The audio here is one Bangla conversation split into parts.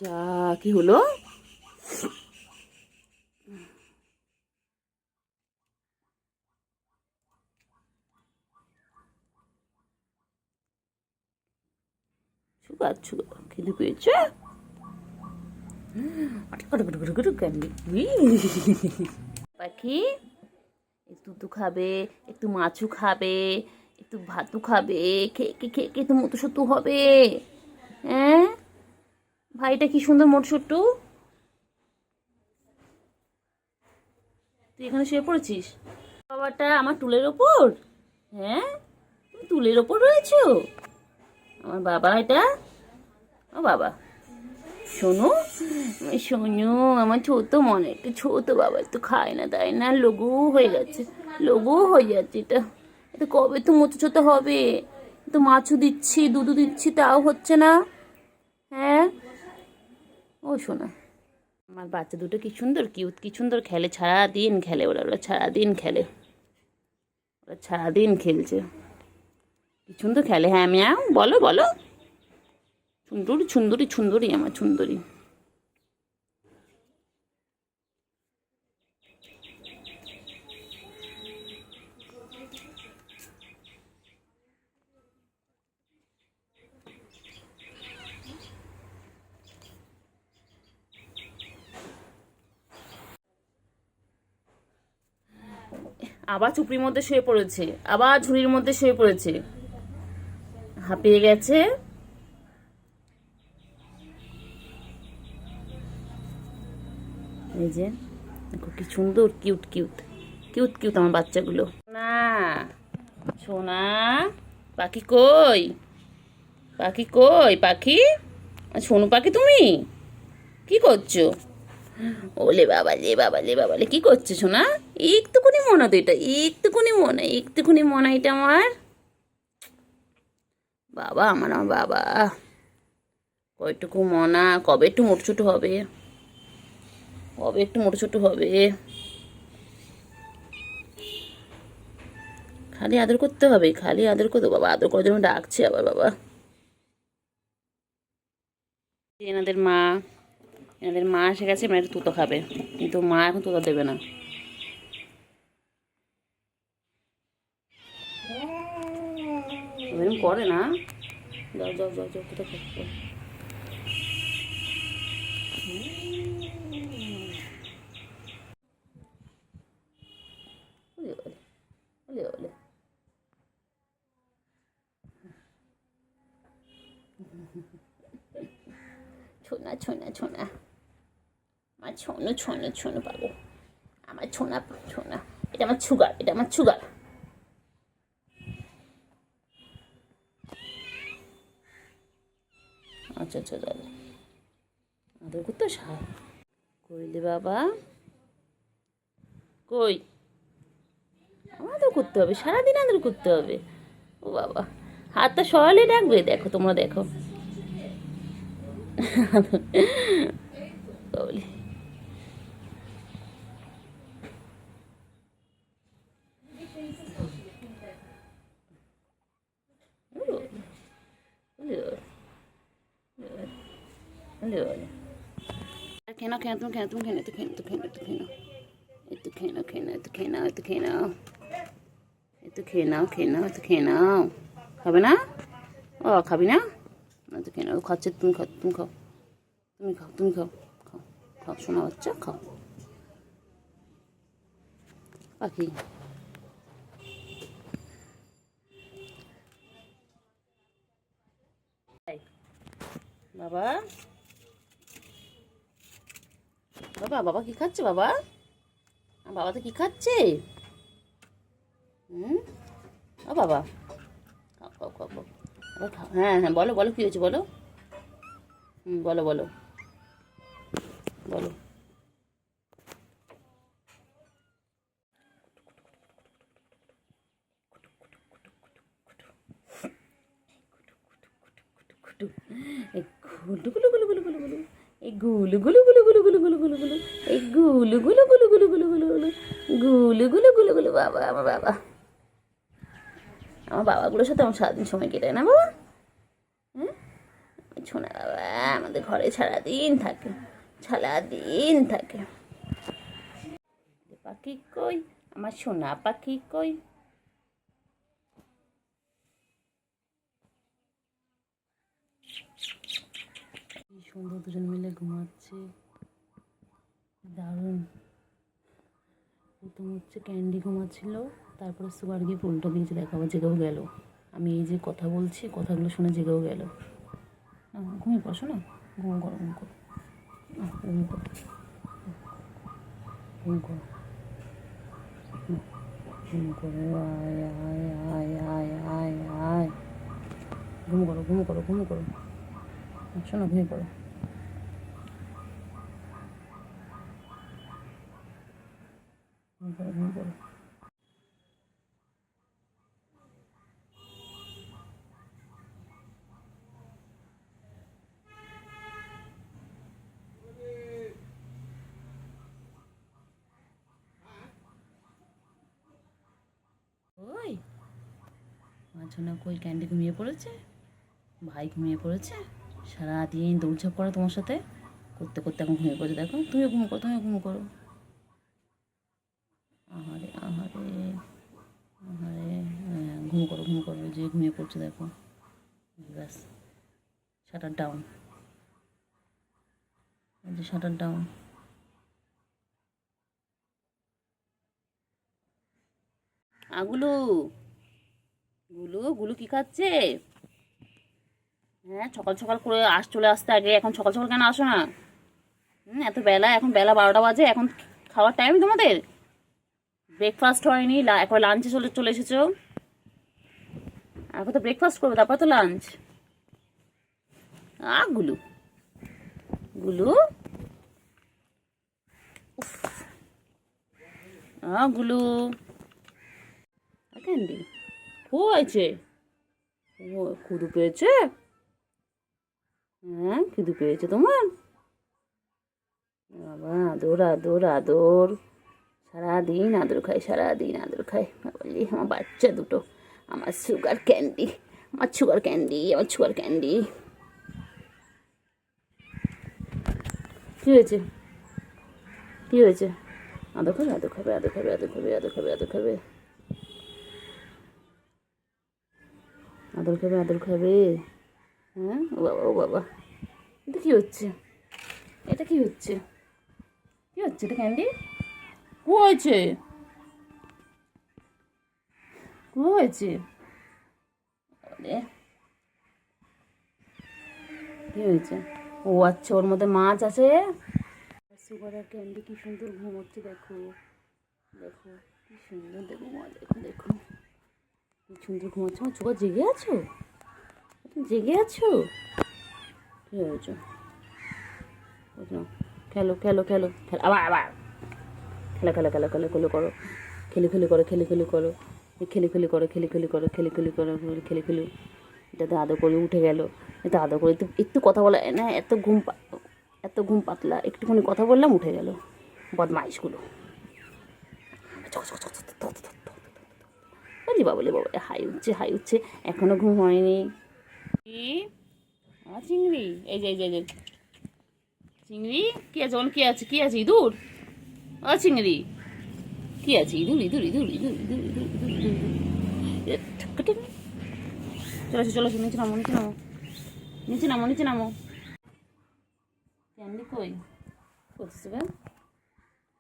যা কি হলো? সুগার সুগার খিদে পেয়েছে? পাখি একটু তো খাবে, একটু মাছও খাবে, একটু ভাতও খাবে, খেয়ে খেয়ে খেয়ে তো মতো সত্তু হবে। হ্যাঁ ভাইটা কি সুন্দর মোটসুট্টু। তুই এখানে শুয়ে পড়েছিস বাবাটা আমার টুলের ওপর? হ্যাঁ তুমি টুলের ওপর রয়েছো? আমার বাবা এটা, ও বাবা শোনো, শোনো আমার ছোট মনে একটু ছোট বাবা, একটু খায় না দেয় না, লঘু হয়ে গেছে, লঘু হয়ে যাচ্ছে এটা। এটা কবে তো মোচো ছোট হবে? তো মাছও দিচ্ছি, দুধও দিচ্ছি, তাও হচ্ছে না। হ্যাঁ ও শোনা, আমার বাচ্চা দুটো কি সুন্দর কিউট, কি সুন্দর খেলে, সারাদিন খেলে ওরা, ওরা সারাদিন খেলে, ওরা সারাদিন খেলছে, কি সুন্দর খেলে। হ্যাঁ ম্যাও বলো বলো, সুন্দরী সুন্দরী সুন্দরী আমার সুন্দরী। আবার চুপড়ির মধ্যে শুয়ে পড়েছে, আবার ঝুড়ির মধ্যে শুয়ে পড়েছে, হাঁপিয়ে গেছে। এই যে দেখো কি সুন্দর কিউট কিউট কিউট কিউট আমার বাচ্চাগুলো। না সোনা, পাখি কই, পাখি কই, পাখি সোনু পাখি তুমি কি করছো? ওলে বাবা লে বাবা লে বাবা লে, কি করছো সোনা? একটুকুনি মনে তো এটা, একটুকুনি মনে, একটুকুনি মনে এটা আমার বাবা, আমার বাবা। কয়টুকু মনা, কবে একটু মোটো ছোটো হবে, কবে একটু মোটো ছোটো হবে। খালি আদর করতে হবে, খালি আদর করতে, বাবা আদর করার জন্য ডাকছে আবার বাবা। এনাদের মা, এনাদের মা এসে গেছে, মেয়ের তুতো খাবে, কিন্তু মা এখন তুতো দেবে না। এরকম করে না, যাও যাও যাও যাও, কোথাও খাবো। ওলে ওলে ওলে ওলে, ছোনা ছোনা ছোনা, আমার ছোনো ছোনো ছোনো পাবো, আমার ছোনা ছোনা, এটা আমার সুগার, এটা আমার সুগার। আচ্ছা আচ্ছা দাদা আদর করতে কইলে বাবা, কই আদর করতে হবে, সারাদিন আদর করতে হবে। ও বাবা হাতটা সরালে ডাকবে, দেখো তোমরা দেখো বলি। খেয়ে নাও, খেয়ে তুমি খেয়ে, তুমি খেয়ে, তো খেয়ে, তো খেয়ে, তো খেয়ে নাও, একটু খেয়ে নাও, খেয়ে নাও, একটু খেয়ে নাও, একটু খেয়ে নাও, একটু খেয়ে নাও, খেয়ে নাও, একটু খেয়ে নাও। খাবে না? ও খাবি না? একটু খেয়ে নাও, খাচ্ছে, তুমি খাও, তুমি খাও, তুমি খাও, তুমি খাও, খাও খাও, শোনা বাচ্চা খাও। পাখি বাবা, বাবা বাবা কি খাচ্ছে বাবা? বাবা তো কি খাচ্ছে? হুম ও বাবা, খাও খাও খাও খাও, আবার খাও। হ্যাঁ হ্যাঁ বলো বলো, কী হয়েছে বলো, হুম বলো বলো বলো। এই গুলু গুলু গুলু গুলু গুলু গুলু, এই গুলু গুলু গুলু গুলু গুলু গুলু গুলু গুলু, এই গুলু গুলু গুলু গুলু গুলু গুলু গুলু, গুলু গুলু গুলু গুলু, বাবা আমার বাবা, আমার বাবাগুলোর সাথে আমার সারাদিন সময় কেটে না বাবা। হ্যাঁ সোনা বাবা আমাদের ঘরে সারাদিন থাকে, সারাদিন থাকে। পাখি কই, আমার সোনা পাখি কই? কি সুন্দর দুজন মিলে ঘুমাচ্ছে, দারুণ। প্রথম হচ্ছে ক্যান্ডি ঘুমাচ্ছিল, তারপরে সুগার গিয়ে উল্টো দিয়েছে, দেখাবো জেগেও গেল। আমি এই যে কথা বলছি, কথাগুলো শুনে জেগেও গেল। ঘুমিয়ে পড়ো শোনো, ঘুম করো, ঘুম করো, ঘুম করো, ঘুম করো, ঘুম করো, আয় আয় আয় আয় আয় আয়, ঘুম করো, ঘুম করো, ঘুম করো, শোনো, ঘুমিয়ে পড়ো, ঘুম করো, ঘুম করো। ওই মাঝখানে কই, ক্যান্ডি ঘুমিয়ে পড়েছে, ভাই ঘুমিয়ে পড়েছে, সারাদিন দৌড়ঝাঁপ করে তোমার সাথে করতে করতে এখন ঘুমিয়ে পড়েছে। দেখো তুমিও ঘুম করো, তুমিও ঘুম করো। আহারে আহারে আহারে, ঘুম করো, ঘুম করো, যে ঘুমিয়ে পড়ছে দেখো, ব্যাস, শাটার ডাউন, যে শাটার ডাউন। আগুলু, গুলু, গুলু কি খাচ্ছে? হ্যাঁ, সকাল সকাল করে চলে আসতে আগে, এখন সকাল সকাল কেন আসো না? এত বেলা, এখন বেলা 12টা বাজে, এখন খাওয়ার টাইম তোমাদের? ব্রেকফাস্ট হয়নি, একবার লাঞ্চে চলে চলে এসেছো। এখন তো ব্রেকফাস্ট করবে, তারপর তো লাঞ্চ। গুলু, গুলু, গুলু, ক্যান্ডি হয়েছে, ক্ষুদু পেয়েছে? হ্যাঁ, খিদু পেয়েছে তোমার? বাবা আদর আদর আদর, সারাদিন আদর খাই, সারাদিন আদর খাই। বলি আমার বাচ্চা দুটো, আমার সুগার ক্যান্ডি, আমার সুগার ক্যান্ডি, আমার সুগার ক্যান্ডি। কী হয়েছে, কী হয়েছে? আদর খাবে, আদর খাবে, আদর খাবে, আদর খাবে, আদর খাবে, আদর খাবে, আদর খাবে, আদর খাবে। হ্যাঁ, ও বাবা, ও বাবা, এটা কী হচ্ছে, এটা কী হচ্ছে, কী হচ্ছে এটা ক্যান্ডি? কী হয়েছে, কী হয়েছে? কী হয়েছে? ও আচ্ছা, ওর মধ্যে মাছ আছে। সুগার আর ক্যান্ডি কি সুন্দর ঘুমোচ্ছে, দেখো দেখো কি সুন্দর, দেখো মা, দেখো দেখো কি সুন্দর ঘুমোচ্ছে। আমার সুগার, জেগে আছো? তুমি জেগে আছো? কী হয়েছে? খেলো খেলো খেলো খেলো, আবার আবার খেলো খেলো খেলো খেলো খেলো করো, খেলে খেলে করো, খেলে খেলে করো, খেলে খেলে করো, খেলে খেলে করো, খেলে খেলে করো, খেলে খেলে। এটাতে আদর করে উঠে গেল, এটা আদর করে একটু একটু কথা বলা না, এত ঘুম পাতলা, একটুখানি কথা বললাম উঠে গেল, বদমাইশগুলো। বলি বাবা, বলে বাবা, হাই উঠছে, হাই উঠছে, এখনো ঘুম হয়নি। কি চিংড়ি, এই যে এই যে এই যে চিংড়ি, কি আছে বল, কি আছে, কি আছে, ইঁদুর? চিংড়ি কি আছে, ইঁদুর, ইঁদুর, ইঁদুর, ইঁদুর, ইঁদুর, ইঁদুর, ইঁদুর, ইঁদুর। চলে আসো, চলে আসো, নিচে নামো, নিচে নামো, নিচে নামো, নিচে নামো। ক্যান্ডি কই করছে?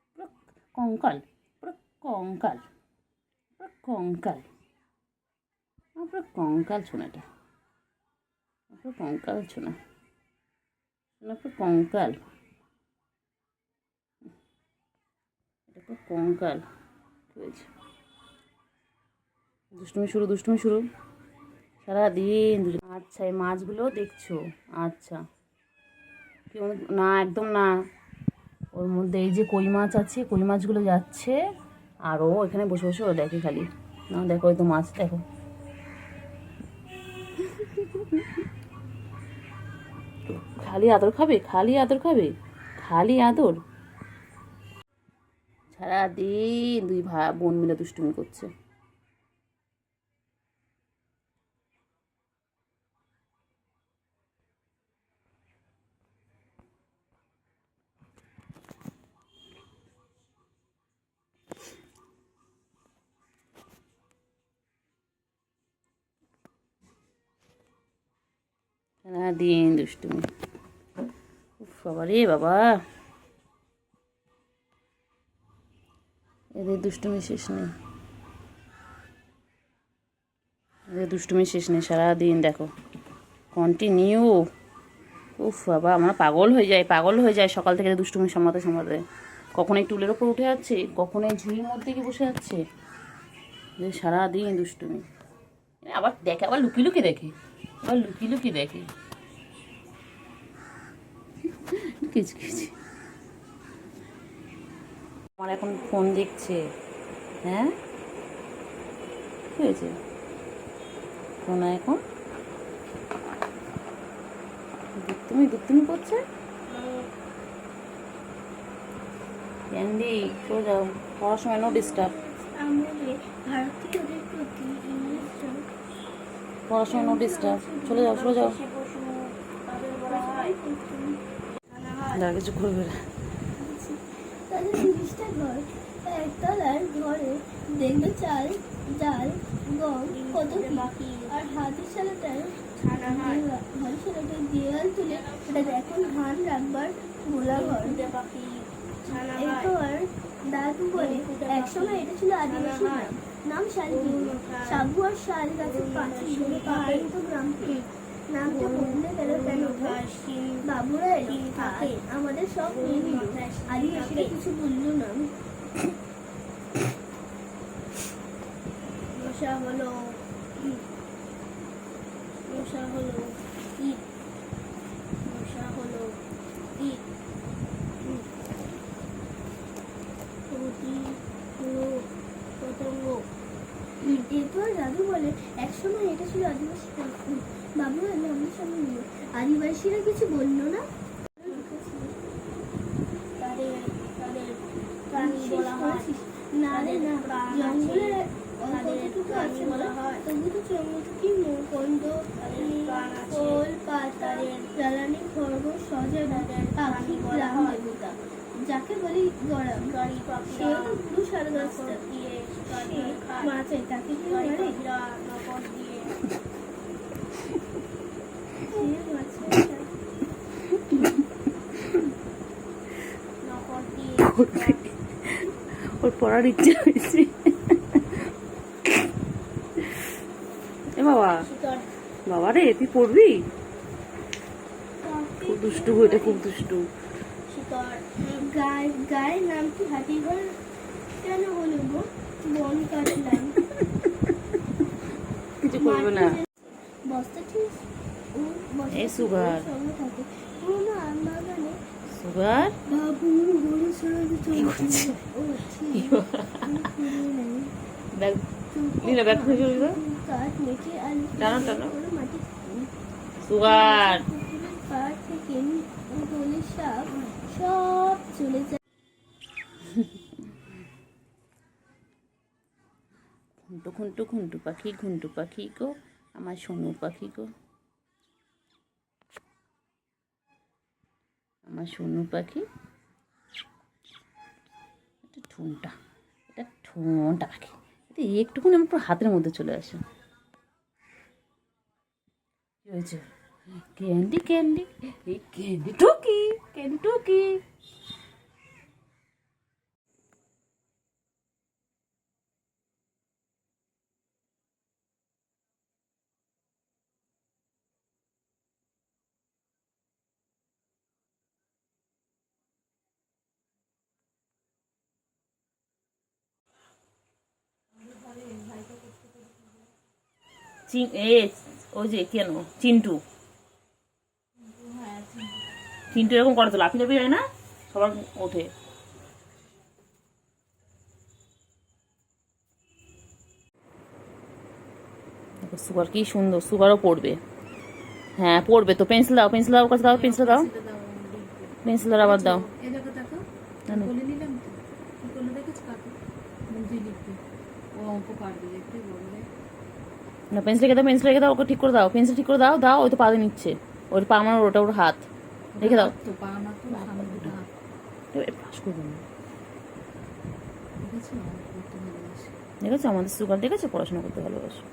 পুরো কঙ্কাল, পুরো কঙ্কাল, পুরো কঙ্কাল, পুরো কঙ্কাল ছোনাটা, পুরো কঙ্কাল ছোনা, পুরো কঙ্কাল, এটা পুরো কঙ্কাল। হয়েছে, দুষ্টুমি শুরু, দুষ্টুমি শুরু, সারাদিন। আচ্ছা, এই মাছগুলো দেখছো? আচ্ছা, কেউ না, একদম না, ওর মধ্যে এই যে কই মাছ আছে, কই মাছগুলো যাচ্ছে, আর ও এখানে বসে বসে ও দেখে খালি। না দেখো, ওই তো মাছ, দেখো, খালি আদর খাবে, খালি আদর খাবে, খালি আদর। সারাদিন দুই ভাই বোন মিলে দুষ্টুমি করছে। সারাদিন দুষ্টুমি। উফ বাবা রে বাবা, এদের দুষ্টুমি শেষ নেই, এদের দুষ্টুমি শেষ নেই, সারাদিন দেখো কন্টিনিউ। উফ বাবা, আমরা পাগল হয়ে যায় সকাল থেকে দুষ্টুমি সামলাতে সামলাতে। কখন এই টুলের ওপর উঠে যাচ্ছে, কখন এই ঝুড়ির মধ্যে গিয়ে বসে যাচ্ছে, সারাদিন দুষ্টুমি। আবার দেখে, আবার লুকি লুকি দেখে, আবার লুকি লুকি দেখে, কিছু কিছু। আমার এখন ফোন দেখছে। হ্যাঁ, কি হয়েছে? ফোন এখন দুষ্টুমি করছে। ক্যান্ডি, চলে যাও, পড়ার সময় নো ডিস্টার্ব। পড়ার সময় নো ডিস্টার্ব, চলে যাও চলে যাও। আর কিছু করবে না। একতলার ঘরে দেখবে চাল ডাল গম কত বাকি আর হাতের সালাটায় দেওয়াল তুলে ওটা এখন ধান রাখবার গোলা ঘর বাকি। এরপর দাদু বলে একসময় এটা ছিল আদিবাসী নাম শালকি। সাবু আর শাল গাছের পাখি পাহাড়িত গ্রামকে নামটা বদলে গেল কেন? বাবুরা এলো থাকে আমাদের সব নিয়ে নিল, আদিবাসীরা কিছু বললো না। মশা হলো ঈদ, মশা হলো ঈদ, মশা হলো ঈদ, পতঙ্গ। এরপর দাদু বলে একসময় এটা ছিল আদিবাসী গ্রাম, বাবুরা এলো আমাদের সঙ্গে নিল, আদিবাসীরা কিছু বললো না। তাদের প্রাণী বলা হয় না রে না, জঙ্গলে অন্তটুকু আছে বলা হয়, তবু তো চন্দ্রটুকি কন্দ ফল পাতা জ্বালানি খরগোশ সজানা পাখি গ্রাম দেবতা যাকে বলি গরম সেও তো পুরো সারা গাছটা দিয়ে মাছে তাকে কি মারে ওর পড়ার ইচ্ছে হয়েছে। এ বাবা, বাবা রে তুই পড়বি? খুব দুষ্টু, এটা খুব দুষ্টু। গায়ের নাম কি হাতিঘর কেন হলো গো? বন কাটলাম, কিছু করবে না। বস্তা ঠিক সুগার সঙ্গে থাকে পুরোনো আম বাগানে সুগার বাবুর গরু ছেড়ে দিতে কাঠ মেখে আলু মাটি সুগার পাড় থেকে গলে সাপ সব চলে যায়। ঘুন্টু ঘুন্টু ঘুন্টু পাখি গো, আমার সোনু পাখি গো, আমার সোনু পাখি। এটা ঠোঁটা পাখি, এটা একটুকুনি আমার পুরো হাতের মধ্যে চলে আসে। কি হয়েছে? ক্যান্ডি ক্যান্ডি ক্যান্ডি টুকি, ক্যান্ডি টুকি। ওই যে কেন চিন্টু চিন্টু এরকম করে তো লাফি হয় না, সবার ওঠে। সুগার কি সুন্দর, সুগারও পড়বে। হ্যাঁ পড়বে তো, পেন্সিল দাও ওর কাছে দাও, পেন্সিল দাও, পেন্সিল আবার দাও। না পেন্সিল রেখে দাও, ওকে ঠিক করে দাও, পেন্সিল ঠিক করে দাও, ওই তো পা দিয়ে নিচ্ছে, ওর পা আমার, ওটা ওর হাত, রেখে দাও। দেখেছো আমাদের সুগার, দেখেছো পড়াশোনা করতে ভালোবাসে।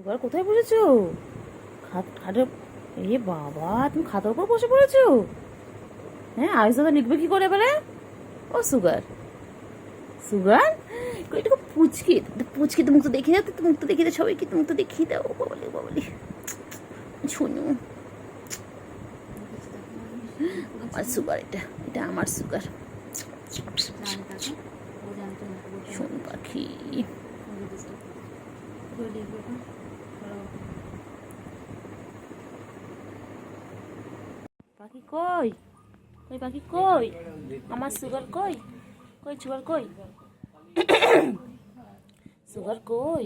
সুগার কোথায় বসেছো? খাটে? এ বাবা, তুমি খাতার উপর বসে পড়েছো? হ্যাঁ, আয়ুষ দাদা লিখবে কি করে এবারে? ও সুগার, সুগার একটু পুচকি পুচকি, তুমি তো দেখিয়ে দাও, তুমি তো দেখিয়ে দাও সবাইকে, তুমি তো দেখিয়ে দাও। বাবালি বাবালি, শোনো, আমার সুগার, এটা এটা আমার সুগার। শোন পাখি, পাখি কই? কই পাখি কই? আমার সুগার কই? কই সুগার কই? সুগার কই?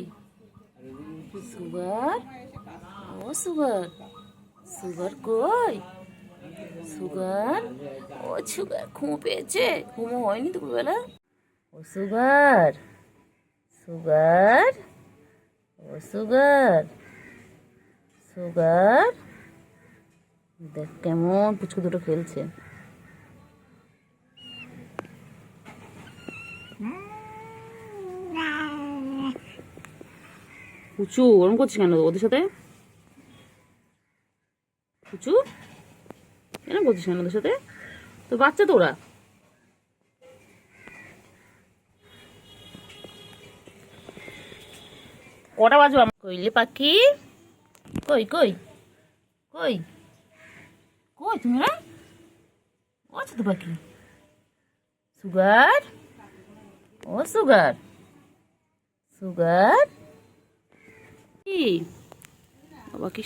সুগার, ও সুগার, সুগার কই? সুগার, ও সুগার ঘুমো পেয়েছে? ঘুমো হয়নি দুপুরবেলা? ও সুগার, সুগার, ও সুগার, সুগার, দেখ কেমন পুচকু দুটো খেলছে। পুচু ওরম করছিস কেন ওদের সাথে? পুচু কেন করছিস কেন ওদের সাথে? তো বাচ্চা তো ওরা। কটা বাজবে? কইলে পাখি কই কই কই কই তুমি? না ও আচ্ছা তো পাখি, সুগার, ও সুগার, সুগার কি বাবা কি